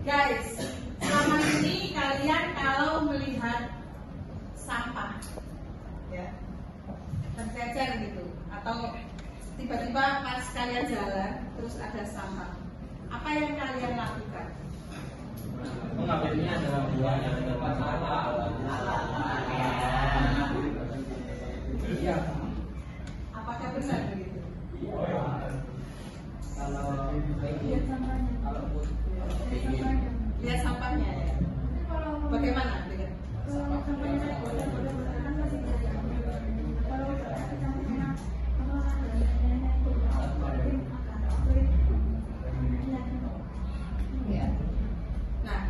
Guys, selama ini kalian kalau melihat sampah, ya, tercecer gitu, atau tiba-tiba pas kalian jalan terus ada sampah, apa yang kalian lakukan? Mengambilnya adalah buah yang tempat sampah. Iya. Apakah benar begitu? Kalau Lihat sampahnya ya. Bagaimana lihat sampahnya? Ya. Nah,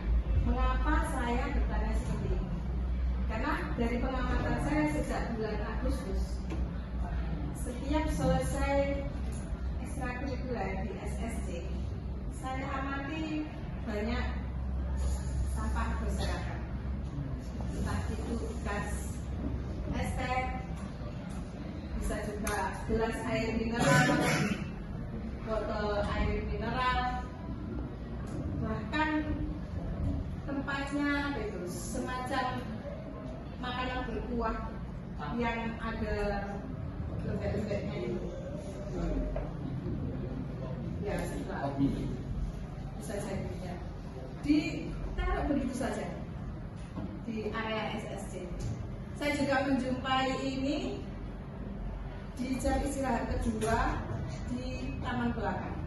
mengapa saya bertanya seperti ini? Karena dari pengamatan saya sejak bulan Agustus, setiap selesai ekstrakurikuler di SSC, saya amati banyak sampah berserakan, entah itu bekas estek, bisa juga gelas air mineral, botol air mineral, bahkan tempatnya itu semacam makanan berkuah yang ada lembek-lembeknya itu. Ya, bisa jadi ya. Ditaruh begitu saja di area SSC. Saya juga menjumpai ini di jam istirahat kedua di taman belakang.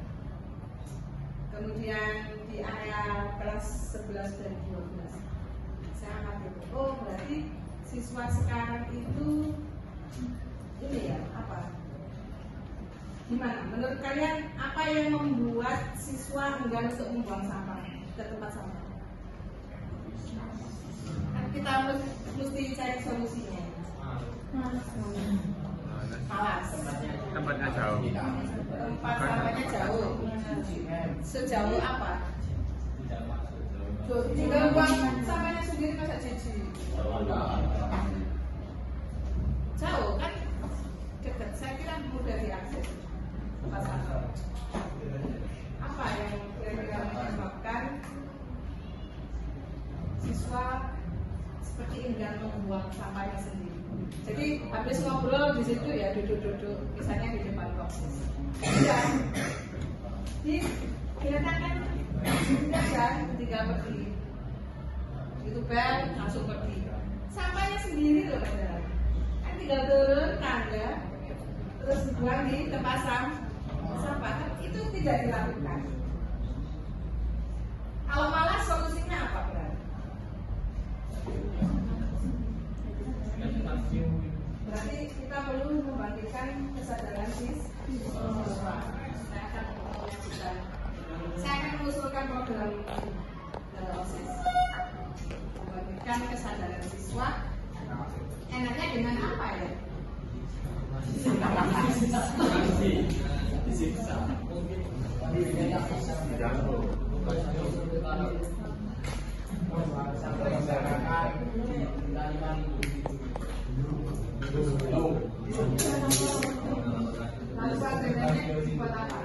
Kemudian di area kelas 11 dan 12. Saya amati, oh berarti siswa sekarang itu ini ya, apa? Gimana? Menurut kalian apa yang membuat siswa enggan untuk membuang sampah ke tempat sampah? Kan kita mesti cari solusinya. Malas. Tempatnya jauh. Tempat sampahnya jauh. Sejauh apa? Tinggal buang sampahnya sendiri masa jijik. Jauh kan? Dekat. Saya kira mudah diakses. Tempat sampah. Apa yang kira-kira menyebabkan siswa seperti enggan membuang sampahnya sendiri? Jadi habis ngobrol di situ ya, duduk-duduk, misalnya di depan boxes. Ya, dikatakan aja ketika pergi, itu bel langsung pergi. Sampahnya sendiri loh, kan tinggal turun tangga, terus dibuang di tempat sampah, itu tidak dilakukan. Kalau malah solusinya apa berarti? Berarti kita perlu membangkitkan kesadaran siswa. Saya akan mengusulkan program OSIS, membangkitkan kesadaran siswa. Enaknya dengan apa ya? disiksa. Lalu agendanya buat apa?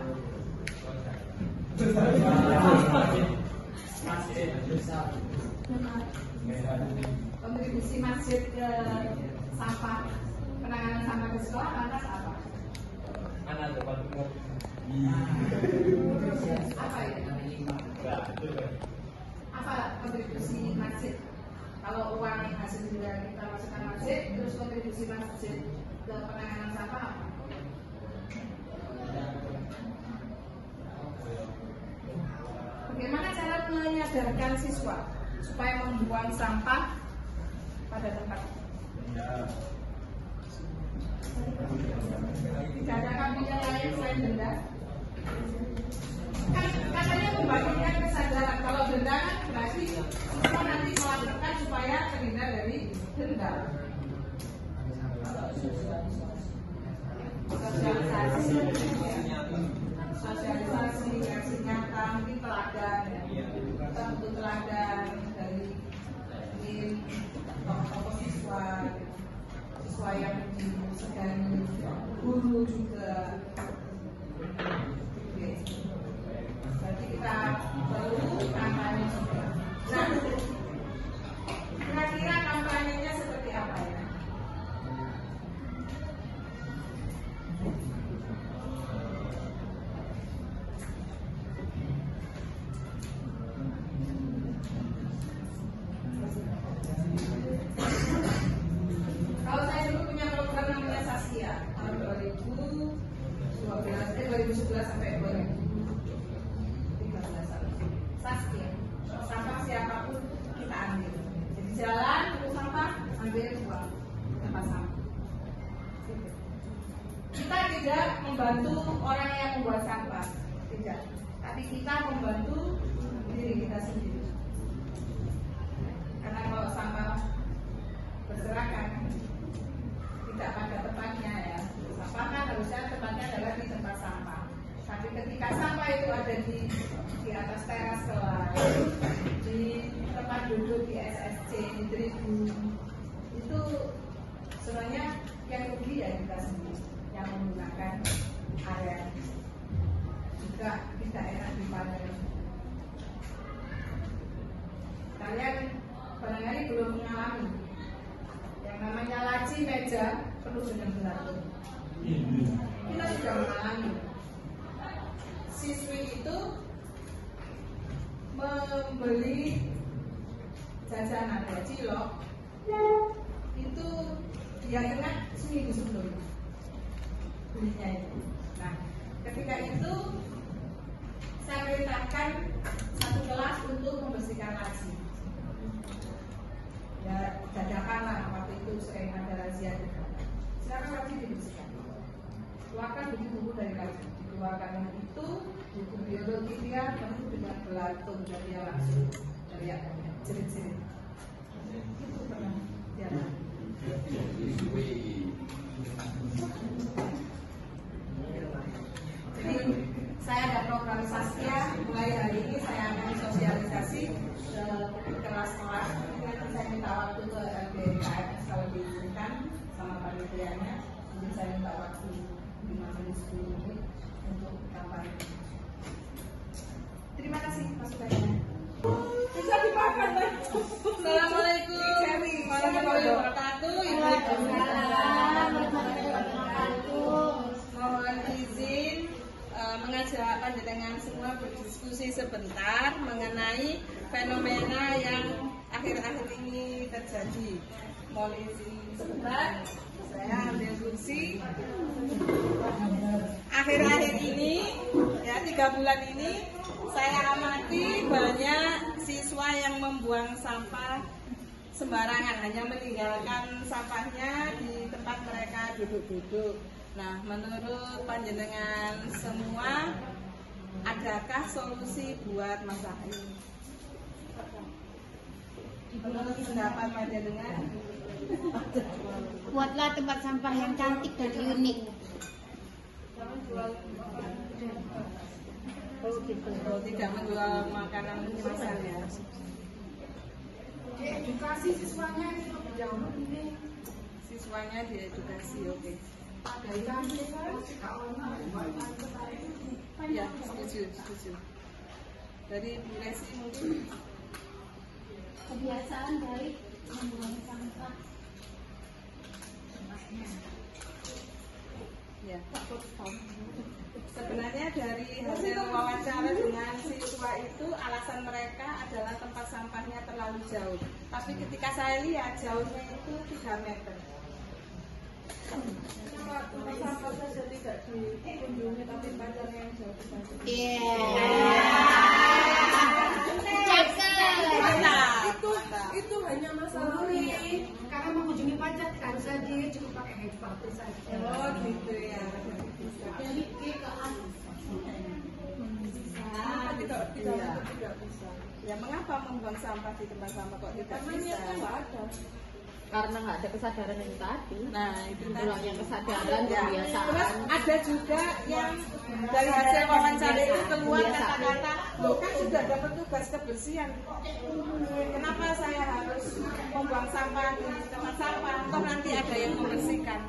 Kontribusi masjid ke sampah, penanganan sampah di sekolah lantas apa? Apa itu? Apa kontribusi masjid? Kalau uang hasil dari kita masukkan masjid, terus kontribusi masjid ke penanganan sampah apa? Bagaimana cara menyadarkan siswa supaya membuang sampah pada tempat? Tidak ada kambingnya lain selain denda. Kan katanya membangkitkan kesadaran. Kalau denda kan berarti siswa nanti melakukan supaya terhindar dari denda. Sosialisasi, aksi nyata, mungkin teladan, kita butuh teladan dari tokoh-tokoh siswa yang disegani, guru juga. Berarti kita perlu kampanye Saskia. Sampah siapapun kita ambil. Jadi jalan, untuk sampah, ambil buang tempat sampah. Kita tidak membantu orang yang membuat sampah, tidak. Tapi kita membantu diri kita sendiri. Karena kalau sampah berserakan, tidak pada tempatnya ya. Sampah kan harusnya tempatnya adalah di tempat sampah. Tapi ketika sampah itu ada di atas teras kelas, di tempat duduk di SSC, di tribun, itu sebenarnya yang rugi ya kita sendiri yang menggunakan area juga tidak enak dipandang. Kalian barangkali belum mengalami yang namanya laci meja penuh dengan belatung. Kita sudah mengalami. Siswi itu membeli jajanan ya cilok itu dia kena seminggu sebelum belinya itu. Nah, ketika itu saya perintahkan satu kelas untuk membersihkan laci. Ya, dadakan lah waktu itu sering ada razia juga. Silakan laci dibersihkan. Keluarkan buku-buku dari laci. Dikeluarkan itu buku biologi dia penuh dengan belatung dan dia langsung teriak jerit-jerit. Itu pernah dia. Jadi saya ada program Saskia, mulai hari ini saya akan sosialisasi ke kelas-kelas. Nanti saya minta waktu ke LBKMS kalau diizinkan sama panitianya. Jadi saya minta waktu 5 menit 10 menit untuk kampanye. Terima kasih masukannya. Bisa dipakai. Assalamualaikum warahmatullahi wabarakatuh. Mohon izin mengajak panjenengan semua berdiskusi sebentar mengenai fenomena yang akhir-akhir ini terjadi. Mohon izin sebentar, saya ambil kursi. Akhir-akhir ini, ya 3 bulan ini, saya amati banyak siswa yang membuang sampah sembarangan, hanya meninggalkan sampahnya di tempat mereka duduk-duduk. Nah, menurut panjenengan semua, adakah solusi buat masalah ini? Menurut pendapat panjenengan? Buatlah tempat sampah yang cantik dan unik. Oh gitu. Oh, tidak menjual makanan kemasan ya. Edukasi siswanya itu jauh lebih. Siswanya diedukasi, oke. Ada yang Ya, setuju. Dari Bu Resi mungkin. Kebiasaan baik membuang sampah. Ya. Sebenarnya dari hasil wawancara dengan siswa itu alasan mereka adalah tempat sampahnya terlalu jauh. Tapi ketika saya lihat jauhnya itu 3 meter. Tempat sampah saja tidak dikunjungi tapi pacarnya yang jauh saja. itu hanya masalah ini. Karena mengunjungi pajak harus saja cukup pakai headphone saja. Oh gitu ya. Dari G ke A. Tidak bisa. Ya mengapa membuang sampah di tempat sampah kok tidak bisa? Karena nggak ada kesadaran yang tadi. Nah itu Kurangnya kesadaran, ya. kebiasaan. Terus ada juga yang dari hasil wawancara itu keluar kata-kata, loh kan sudah dapat tugas kebersihan, kenapa saya harus membuang sampah di tempat sampah? Toh nanti ada yang membersihkan.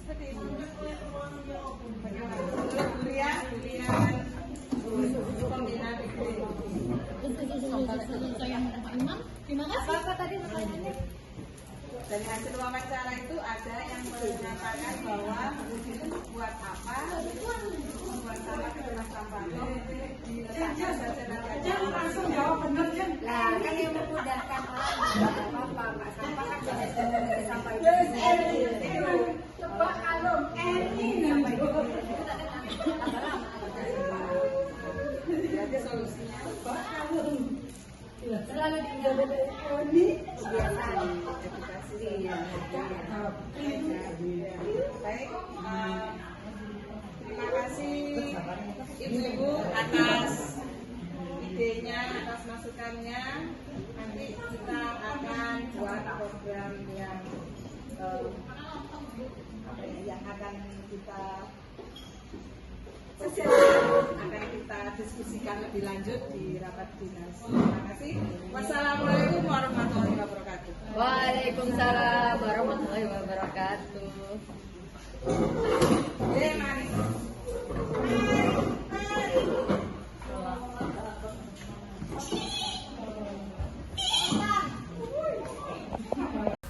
Seperti itu. Menurut Bulian pembina Bikri. Terima kasih. Apa tadi pertanyaannya? Dari hasil wawancara itu ada yang mengatakan bahwa buat apa membuat sampah ke tempat sampah diletakkan saja nanti Jangan langsung jawab benar kan? Nah, kan yang memudahkan orang nggak apa-apa, nggak sampah kan bisa sampai Coba kalau ini Jadi solusinya? Selalu dijaga Oni. Kebiasaan edukasi ya. Baik, terima kasih Ibu-ibu atas idenya, atas masukannya. Nanti kita akan buat program yang yang akan kita akan kita diskusikan lebih lanjut di rapat dinas. Terima kasih. Wassalamualaikum warahmatullahi wabarakatuh. Waalaikumsalam warahmatullahi wabarakatuh. Mari.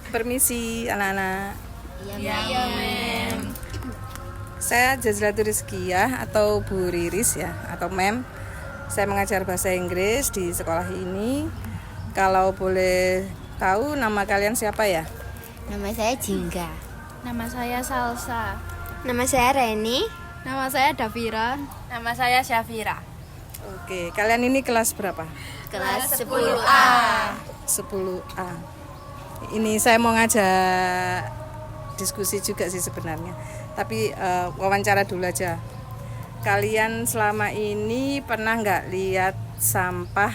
Permisi anak-anak. Iya, Mem. Saya Jazlatul Rizkiyah atau Bu Riris ya, atau Mem. Saya mengajar bahasa Inggris di sekolah ini. Kalau boleh tahu nama kalian siapa ya? Nama saya Jingga. Nama saya Salsa. Nama saya Reni. Nama saya Davira. Nama saya Syafira. Oke, kalian ini kelas berapa? Kelas 10A. 10A. Ini saya mau ngajak diskusi juga sih sebenarnya. Tapi wawancara dulu aja. Kalian selama ini pernah nggak lihat sampah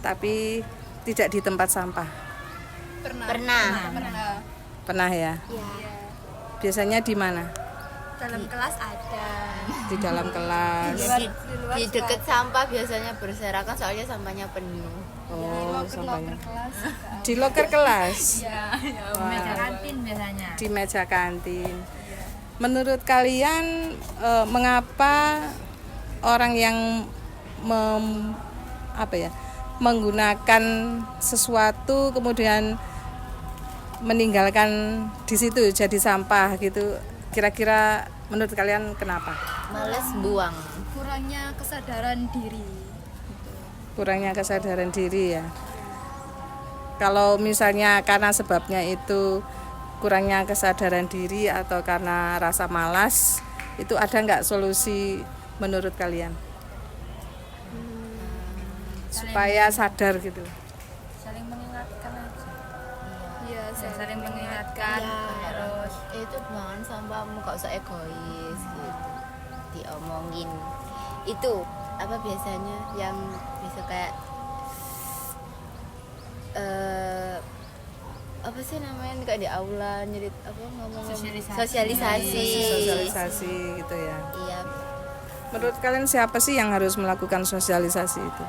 tapi tidak di tempat sampah? Pernah. Pernah ya? Ya. Biasanya di mana? Dalam kelas ada. Di dalam kelas. Di dekat sampah biasanya berserakan soalnya sampahnya penuh. Oh, sampahnya. Di loker kelas. Meja kantin biasanya. Di meja kantin. Menurut kalian mengapa orang yang menggunakan sesuatu kemudian meninggalkan di situ jadi sampah gitu? Kira-kira menurut kalian kenapa? Males buang. Kurangnya kesadaran diri. Kurangnya kesadaran diri ya. Kalau misalnya karena sebabnya itu kurangnya kesadaran diri atau karena rasa malas, itu ada nggak solusi menurut kalian? Supaya sadar gitu. Saling mengingatkan aja. Iya, saling mengingatkan. Terus itu buangan sampahmu gak usah egois gitu. Diomongin. Itu apa biasanya yang bisa kayak apa sih namanya kayak di aula nyerit apa ngomong sosialisasi Gitu ya. iya. Menurut kalian siapa sih yang harus melakukan sosialisasi itu?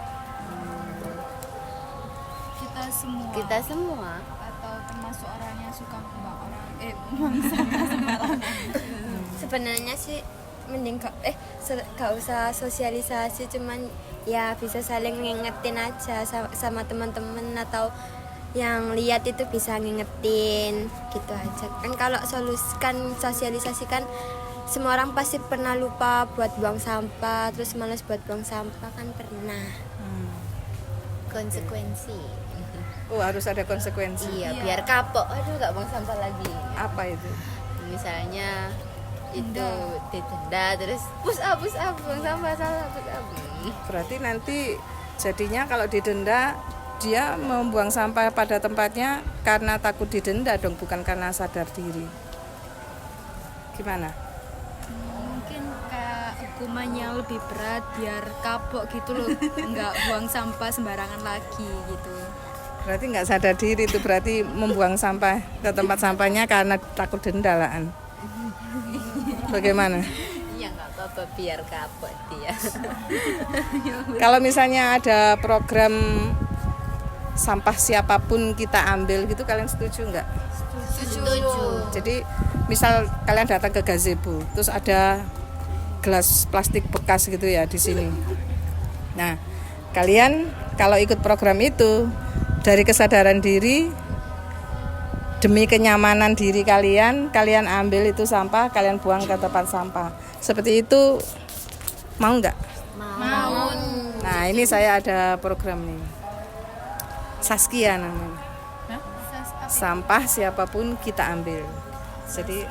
Kita semua. Kita semua Atau termasuk orang yang suka membuang orang sebenarnya sih mending gak usah sosialisasi, cuman ya bisa saling ngingetin aja sama teman-teman atau yang lihat itu bisa ngingetin gitu aja kan. Kalau sosialisasi kan semua orang pasti pernah lupa buat buang sampah, terus malas buat buang sampah kan pernah. Konsekuensi. Oh, harus ada konsekuensi. Iya, biar kapok. Aduh, gak buang sampah lagi. Apa itu? Misalnya itu didenda, terus push up buang sampah salah push up. Berarti nanti jadinya kalau didenda dia membuang sampah pada tempatnya karena takut didenda dong, bukan karena sadar diri. Gimana? mungkin kayak hukuman yang lebih berat biar kapok gitu loh, nggak buang sampah sembarangan lagi gitu. Berarti nggak sadar diri itu, berarti membuang sampah ke tempat sampahnya karena takut dendalaan. Bagaimana? Iya, nggak apa-apa biar kapok dia. Kalau misalnya ada program sampah siapapun kita ambil gitu, kalian setuju nggak? Setuju. Jadi misal kalian datang ke gazebo, terus ada gelas plastik bekas gitu ya di sini. Nah, kalian kalau ikut program itu dari kesadaran diri, demi kenyamanan diri kalian ambil itu sampah, kalian buang ke tempat sampah. Seperti itu mau nggak? Mau. Nah, ini saya ada program nih. Saskia namanya. Sampah siapapun kita ambil. Jadi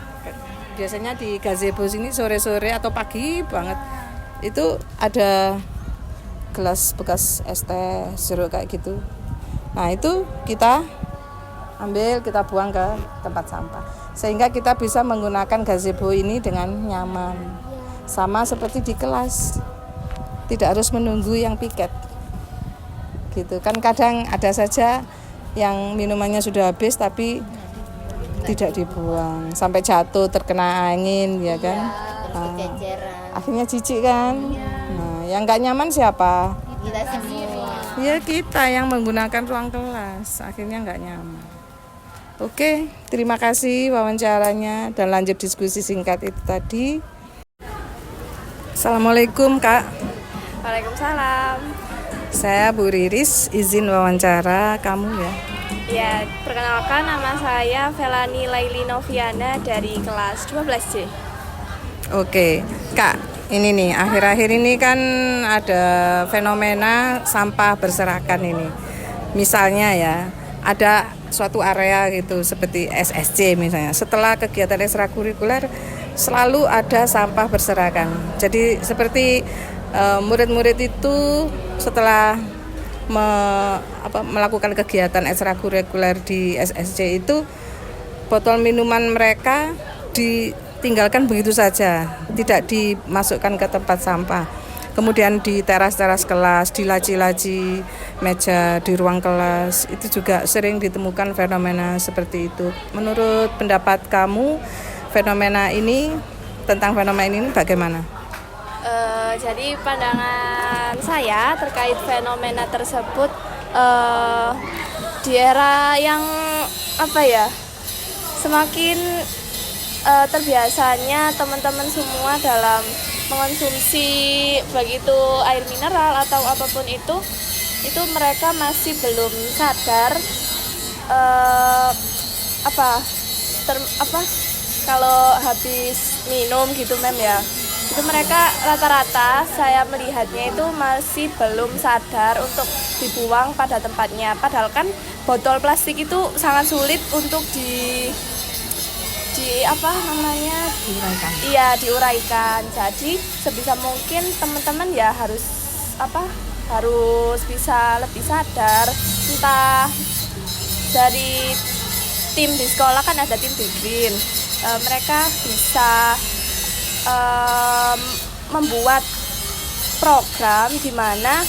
biasanya di gazebo sini sore-sore atau pagi banget itu ada gelas bekas es teh, jeruk kayak gitu. Nah, itu kita ambil, kita buang ke tempat sampah. Sehingga kita bisa menggunakan gazebo ini dengan nyaman. Sama seperti di kelas. Tidak harus menunggu yang piket. Gitu kan, kadang ada saja yang minumannya sudah habis tapi tidak dibuang, sampai jatuh terkena angin ya kan. Nah, akhirnya jijik kan. Nah, yang nggak nyaman siapa? Kita semua. Ya kita yang menggunakan ruang kelas akhirnya nggak nyaman. Oke, terima kasih wawancaranya dan lanjut diskusi singkat itu tadi. Assalamualaikum Kak. Waalaikumsalam. Saya Bu Riris, izin wawancara kamu ya. Ya, perkenalkan nama saya Felani Laili Noviana dari kelas 12C. Oke, Kak, ini nih akhir-akhir ini kan ada fenomena sampah berserakan ini. Misalnya ya, ada suatu area gitu seperti SSC misalnya. Setelah kegiatan ekstrakurikuler selalu ada sampah berserakan. Jadi seperti murid-murid itu setelah melakukan kegiatan ekstrakurikuler di SSC itu, botol minuman mereka ditinggalkan begitu saja, tidak dimasukkan ke tempat sampah. Kemudian di teras-teras kelas, di laci-laci meja di ruang kelas, itu juga sering ditemukan fenomena seperti itu. Menurut pendapat kamu, tentang fenomena ini bagaimana? Jadi pandangan saya terkait fenomena tersebut, di era yang semakin terbiasanya teman-teman semua dalam mengonsumsi baik itu air mineral atau apapun itu mereka masih belum sadar kalau habis minum gitu mem ya. Itu mereka rata-rata saya melihatnya itu masih belum sadar untuk dibuang pada tempatnya. Padahal kan botol plastik itu sangat sulit untuk diuraikan. Jadi sebisa mungkin teman-teman ya harus bisa lebih sadar. Entah dari tim di sekolah kan ada tim di Green. Mereka bisa membuat program di mana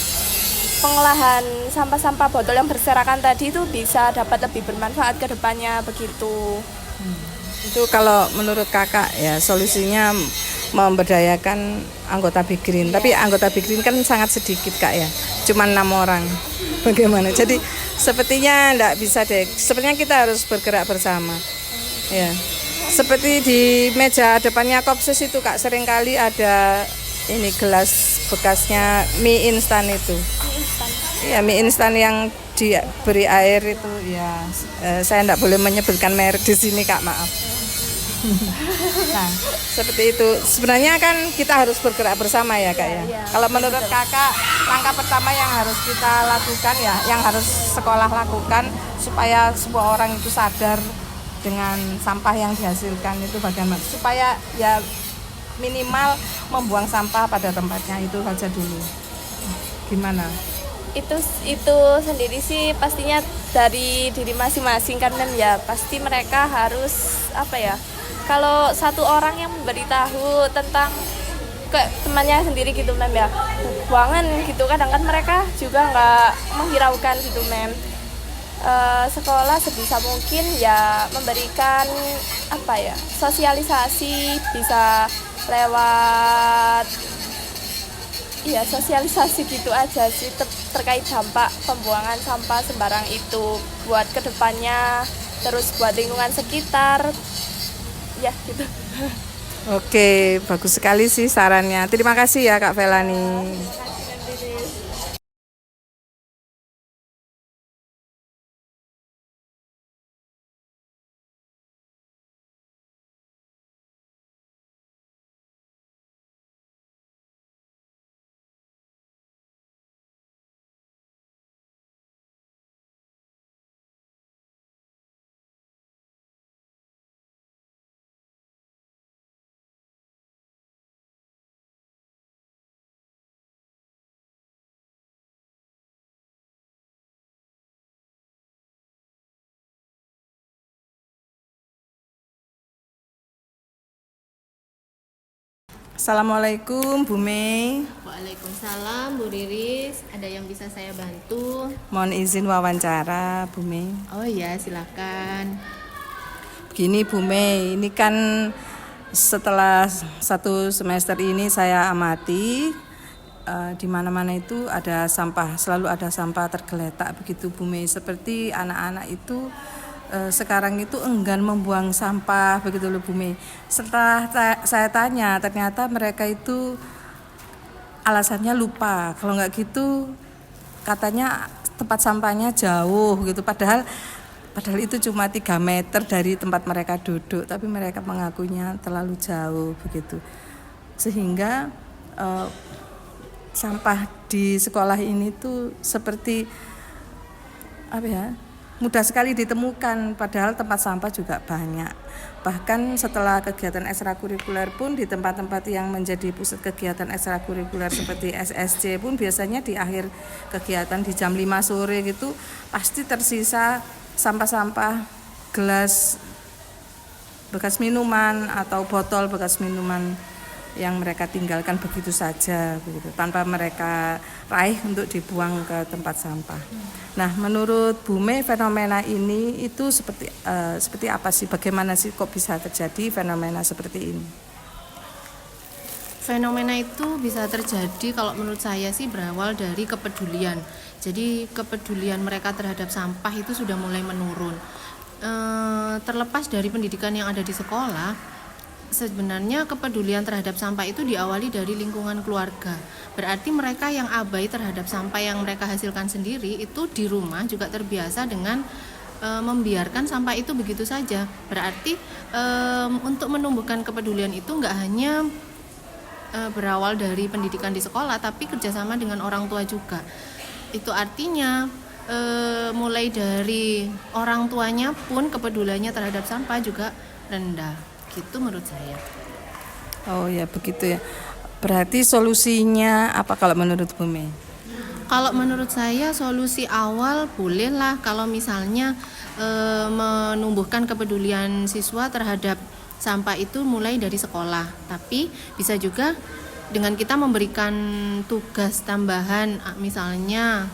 pengolahan sampah-sampah botol yang berserakan tadi itu bisa dapat lebih bermanfaat ke depannya begitu. Itu kalau menurut kakak ya solusinya memberdayakan anggota Big Green. Tapi anggota Big Green kan sangat sedikit Kak ya, cuma 6 orang. Bagaimana? Jadi sepertinya enggak bisa deh. Sepertinya kita harus bergerak bersama. Ya. Seperti di meja depannya Kopsus itu Kak, seringkali ada ini gelas bekasnya mie instan itu. Iya, mie instan yang diberi air itu ya. Saya enggak boleh menyebutkan merek di sini Kak, maaf. Nah, seperti itu. Sebenarnya kan kita harus bergerak bersama ya Kak ya. Kalau menurut Kakak, langkah pertama yang harus kita lakukan ya, yang harus sekolah lakukan supaya sebuah orang itu sadar dengan sampah yang dihasilkan itu bagaimana? Supaya ya minimal membuang sampah pada tempatnya itu saja dulu. Gimana? Itu sendiri sih pastinya dari diri masing-masing kan mem ya. Pasti mereka harus kalau satu orang yang memberitahu tentang ke temannya sendiri gitu mem ya, buangan gitu, kadang kan mereka juga nggak menghiraukan gitu mem. Sekolah sebisa mungkin ya memberikan sosialisasi, bisa lewat sosialisasi gitu aja sih terkait dampak pembuangan sampah sembarang itu buat kedepannya, terus buat lingkungan sekitar ya gitu. Oke, bagus sekali sih sarannya. Terima kasih ya Kak Felani. Assalamualaikum Bu Mei. Waalaikumsalam Bu Riris. Ada yang bisa saya bantu? Mohon izin wawancara Bu Mei. Oh iya, silakan. Begini Bu Mei, ini kan setelah 1 semester ini saya amati di mana-mana itu ada sampah, selalu ada sampah tergeletak begitu Bu Mei. Seperti anak-anak itu sekarang itu enggan membuang sampah begitu loh Bu Mei. Setelah saya tanya, ternyata mereka itu alasannya lupa. Kalau nggak gitu katanya tempat sampahnya jauh gitu. Padahal itu cuma 3 meter dari tempat mereka duduk, tapi mereka mengakunya terlalu jauh begitu. Sehingga sampah di sekolah ini tuh seperti apa ya? Mudah sekali ditemukan, padahal tempat sampah juga banyak. Bahkan setelah kegiatan ekstrakurikuler pun di tempat-tempat yang menjadi pusat kegiatan ekstrakurikuler seperti SSC pun biasanya di akhir kegiatan di jam 5 sore gitu pasti tersisa sampah-sampah gelas bekas minuman atau botol bekas minuman yang mereka tinggalkan begitu saja begitu, tanpa mereka raih untuk dibuang ke tempat sampah. Nah, menurut Bu Mei fenomena ini itu seperti apa sih? Bagaimana sih kok bisa terjadi fenomena seperti ini? Fenomena itu bisa terjadi kalau menurut saya sih berawal dari kepedulian. Jadi kepedulian mereka terhadap sampah itu sudah mulai menurun. Terlepas dari pendidikan yang ada di sekolah, sebenarnya kepedulian terhadap sampah itu diawali dari lingkungan keluarga. Berarti mereka yang abai terhadap sampah yang mereka hasilkan sendiri itu di rumah juga terbiasa dengan membiarkan sampah itu begitu saja. Berarti untuk menumbuhkan kepedulian itu nggak hanya berawal dari pendidikan di sekolah, tapi kerjasama dengan orang tua juga. Itu artinya mulai dari orang tuanya pun kepeduliannya terhadap sampah juga rendah. Gitu menurut saya. Oh ya begitu ya. Berarti solusinya apa kalau menurut Bu Mei? Kalau menurut saya solusi awal bolehlah kalau misalnya menumbuhkan kepedulian siswa terhadap sampah itu mulai dari sekolah. Tapi bisa juga dengan kita memberikan tugas tambahan, misalnya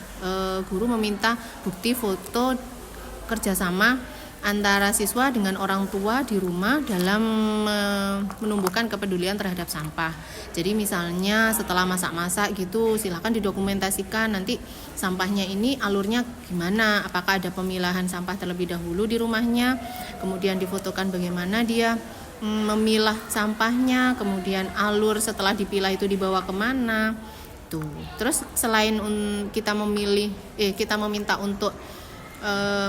guru meminta bukti foto kerjasama antara siswa dengan orang tua di rumah dalam menumbuhkan kepedulian terhadap sampah. Jadi misalnya setelah masak-masak gitu silakan didokumentasikan nanti sampahnya ini alurnya gimana, apakah ada pemilahan sampah terlebih dahulu di rumahnya, kemudian difotokan bagaimana dia memilah sampahnya, kemudian alur setelah dipilah itu dibawa kemana tuh. Terus selain kita meminta untuk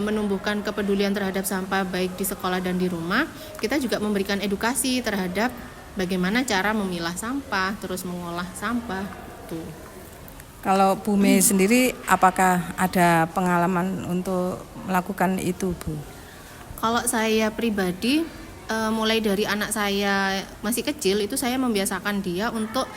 menumbuhkan kepedulian terhadap sampah baik di sekolah dan di rumah, kita juga memberikan edukasi terhadap bagaimana cara memilah sampah, terus mengolah sampah tuh. Kalau Bu Mei sendiri apakah ada pengalaman untuk melakukan itu Bu? Kalau saya pribadi mulai dari anak saya masih kecil itu saya membiasakan dia untuk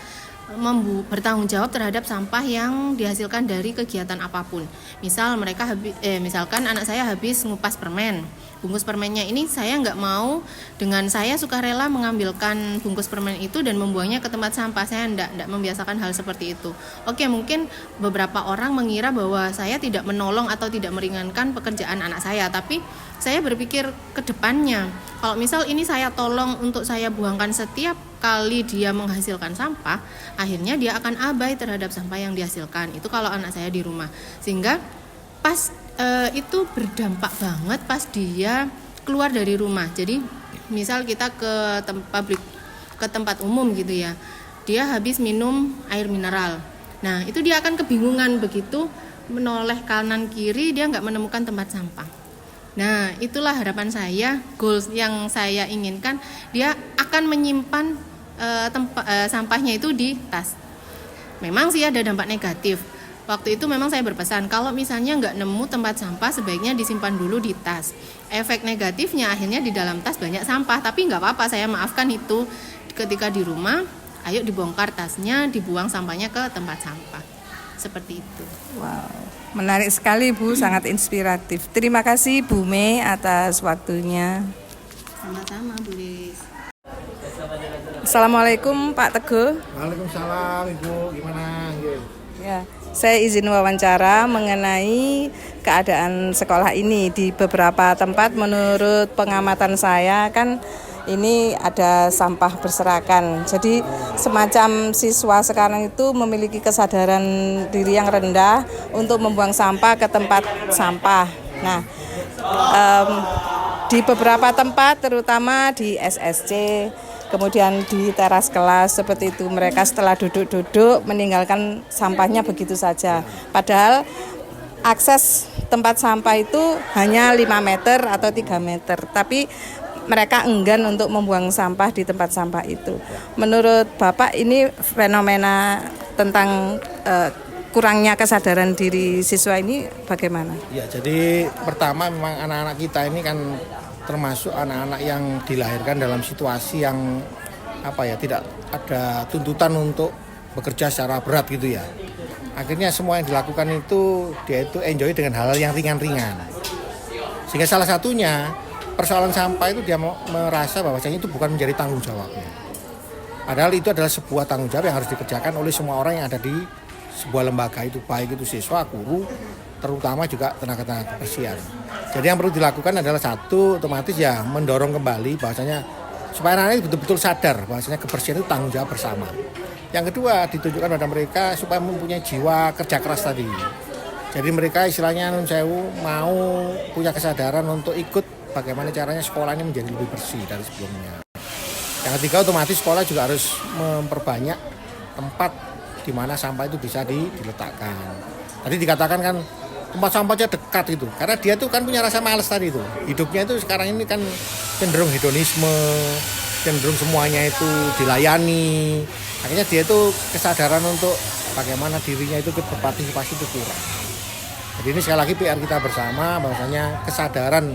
bertanggung jawab terhadap sampah yang dihasilkan dari kegiatan apapun. Misalkan anak saya habis ngupas permen, bungkus permennya ini saya nggak mau dengan saya sukarela mengambilkan bungkus permen itu dan membuangnya ke tempat sampah. Saya nggak membiasakan hal seperti itu. Oke, mungkin beberapa orang mengira bahwa saya tidak menolong atau tidak meringankan pekerjaan anak saya, tapi saya berpikir ke depannya, kalau misal ini saya tolong untuk saya buangkan setiap kali dia menghasilkan sampah, akhirnya dia akan abai terhadap sampah yang dihasilkan. Itu kalau anak saya di rumah. Sehingga pas itu berdampak banget pas dia keluar dari rumah. Jadi misal kita ke tempat umum gitu ya, dia habis minum air mineral. Nah itu dia akan kebingungan begitu menoleh kanan kiri, dia nggak menemukan tempat sampah. Nah itulah harapan saya, goals yang saya inginkan, dia akan menyimpan sampahnya itu di tas. Memang sih ada dampak negatif. Waktu itu memang saya berpesan kalau misalnya nggak nemu tempat sampah sebaiknya disimpan dulu di tas. Efek negatifnya akhirnya di dalam tas banyak sampah, tapi nggak apa-apa, saya maafkan itu. Ketika di rumah, ayo dibongkar tasnya, dibuang sampahnya ke tempat sampah. Seperti itu. Wow, menarik sekali Bu, sangat inspiratif. Terima kasih Bu Mei atas waktunya. Sama-sama Bu Lis. Assalamualaikum Pak Teguh. Waalaikumsalam Ibu, gimana? Ya, saya izin wawancara mengenai keadaan sekolah ini di beberapa tempat. Menurut pengamatan saya kan ini ada sampah berserakan. Jadi semacam siswa sekarang itu memiliki kesadaran diri yang rendah untuk membuang sampah ke tempat sampah. Nah, di beberapa tempat terutama di SSC, kemudian di teras kelas seperti itu, mereka setelah duduk-duduk meninggalkan sampahnya begitu saja. Padahal akses tempat sampah itu hanya 5 meter atau 3 meter, tapi mereka enggan untuk membuang sampah di tempat sampah itu. Menurut Bapak ini fenomena tentang kurangnya kesadaran diri siswa ini bagaimana? Ya, jadi pertama memang anak-anak kita ini kan termasuk anak-anak yang dilahirkan dalam situasi yang tidak ada tuntutan untuk bekerja secara berat gitu ya. Akhirnya semua yang dilakukan itu dia itu enjoy dengan hal yang ringan-ringan. Sehingga salah satunya persoalan sampah itu dia merasa bahwasanya itu bukan menjadi tanggung jawabnya. Padahal itu adalah sebuah tanggung jawab yang harus dikerjakan oleh semua orang yang ada di sebuah lembaga itu, baik itu siswa, guru, terutama juga tenaga-tenaga kebersihan. Jadi yang perlu dilakukan adalah satu, otomatis ya mendorong kembali bahwasanya supaya anak-anak betul-betul sadar bahwasanya kebersihan itu tanggung jawab bersama. Yang kedua, ditunjukkan pada mereka supaya mempunyai jiwa kerja keras tadi. Jadi mereka istilahnya mau punya kesadaran untuk ikut bagaimana caranya sekolah ini menjadi lebih bersih dari sebelumnya. Yang ketiga, otomatis sekolah juga harus memperbanyak tempat di mana sampah itu bisa diletakkan. Tadi dikatakan kan tempat sampahnya dekat itu, karena dia tuh kan punya rasa malas tadi itu. Hidupnya itu sekarang ini kan cenderung hedonisme, cenderung semuanya itu dilayani. Akhirnya dia itu kesadaran untuk bagaimana dirinya itu berpartisipasi itu kurang. Jadi ini sekali lagi PR kita bersama, bahwasanya kesadaran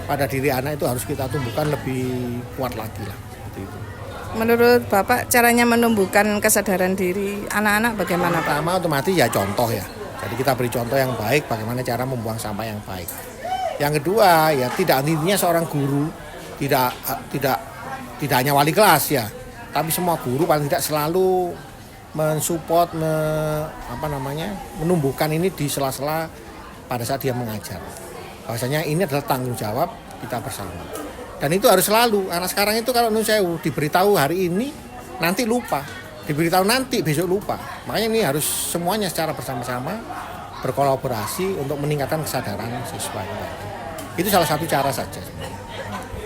pada diri anak itu harus kita tumbuhkan lebih kuat lagi lah. Seperti itu. Menurut Bapak caranya menumbuhkan kesadaran diri anak-anak bagaimana Pak? Pertama otomatis ya contoh ya. Jadi kita beri contoh yang baik bagaimana cara membuang sampah yang baik. Yang kedua ya tidak intinya seorang guru tidak hanya wali kelas ya, tapi semua guru paling tidak selalu mensupport menumbuhkan ini di sela-sela pada saat dia mengajar. Bahwasanya ini adalah tanggung jawab kita bersama. Dan itu harus selalu. Anak sekarang itu kalau diberitahu hari ini nanti lupa. Diberitahu nanti besok lupa. Makanya ini harus semuanya secara bersama-sama berkolaborasi untuk meningkatkan kesadaran siswa itu. Itu salah satu cara saja.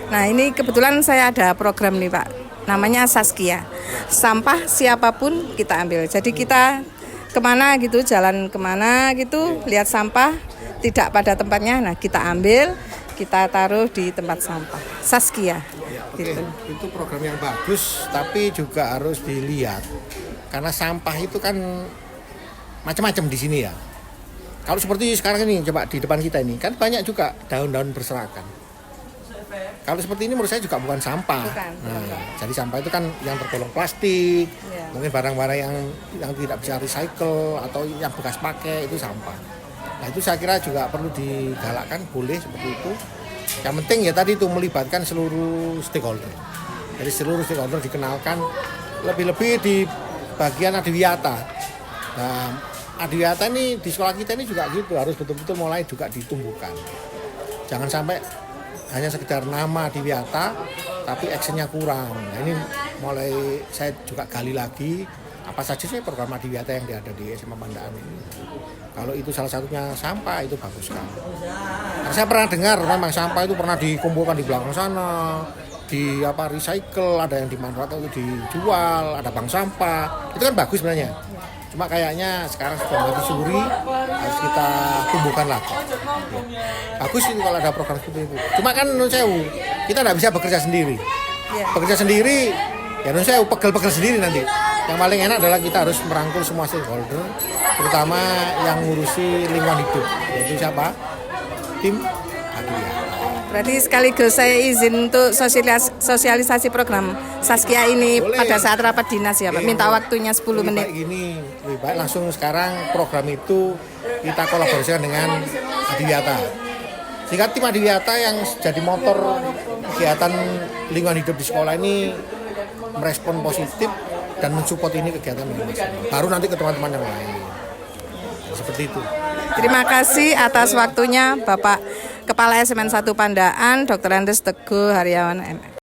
Nah ini kebetulan saya ada program nih Pak, namanya Saskia. Sampah siapapun kita ambil. Jadi kita kemana gitu, jalan kemana gitu, lihat sampah tidak pada tempatnya, nah kita ambil, kita taruh di tempat sampah. Saskia. Ya, gitu. Itu program yang bagus, tapi juga harus dilihat karena sampah itu kan macam-macam di sini ya. Kalau seperti sekarang ini, coba di depan kita ini kan banyak juga daun-daun berserakan. Kalau seperti ini menurut saya juga bukan sampah. Jadi sampah itu kan yang tergolong plastik, mungkin barang-barang yang tidak bisa recycle atau yang bekas pakai itu sampah. Nah itu saya kira juga perlu digalakkan, boleh seperti itu. Yang penting ya tadi itu melibatkan seluruh stakeholder. Jadi seluruh stakeholder dikenalkan, lebih-lebih di bagian adiwiyata. Nah adiwiyata ini di sekolah kita ini juga gitu, harus betul-betul mulai juga ditumbuhkan. Jangan sampai hanya sekedar nama adiwiyata, tapi actionnya kurang. Nah ini mulai saya juga gali lagi, apa saja sih program adiwiyata yang ada di SMA Pandaan ini. Kalau itu salah satunya sampah, itu bagus sekali. Nah, saya pernah dengar memang sampah itu pernah dikumpulkan di belakang sana, di recycle, ada yang dimanfaatkan itu dijual, ada bank sampah. Itu kan bagus sebenarnya. Cuma kayaknya sekarang sudah mati suri, harus kita tumbuhkan lagi. Bagus itu kalau ada program seperti itu. Cuma kan menurut saya kita tidak bisa bekerja sendiri. Bekerja sendiri, ya menurut saya pegel-pegel sendiri nanti. Yang paling enak adalah kita harus merangkul semua stakeholder, terutama yang ngurusi lingkungan hidup, yaitu siapa? Tim Adiwiyata. Berarti sekaligus saya izin untuk sosialisasi program Saskia ini. Boleh. Pada saat rapat dinas ya Pak, minta waktunya 10 menit. Lebih baik langsung sekarang program itu kita kolaborasikan dengan Adiwiyata. Sehingga tim Adiwiyata yang jadi motor kegiatan lingkungan hidup di sekolah ini merespon positif dan mensupport ini kegiatan Mas. Baru nanti ke teman-teman yang lain. Seperti itu. Terima kasih atas waktunya Bapak Kepala SMN 1 Pandaan, Dr. Andes Teguh Haryawan MM.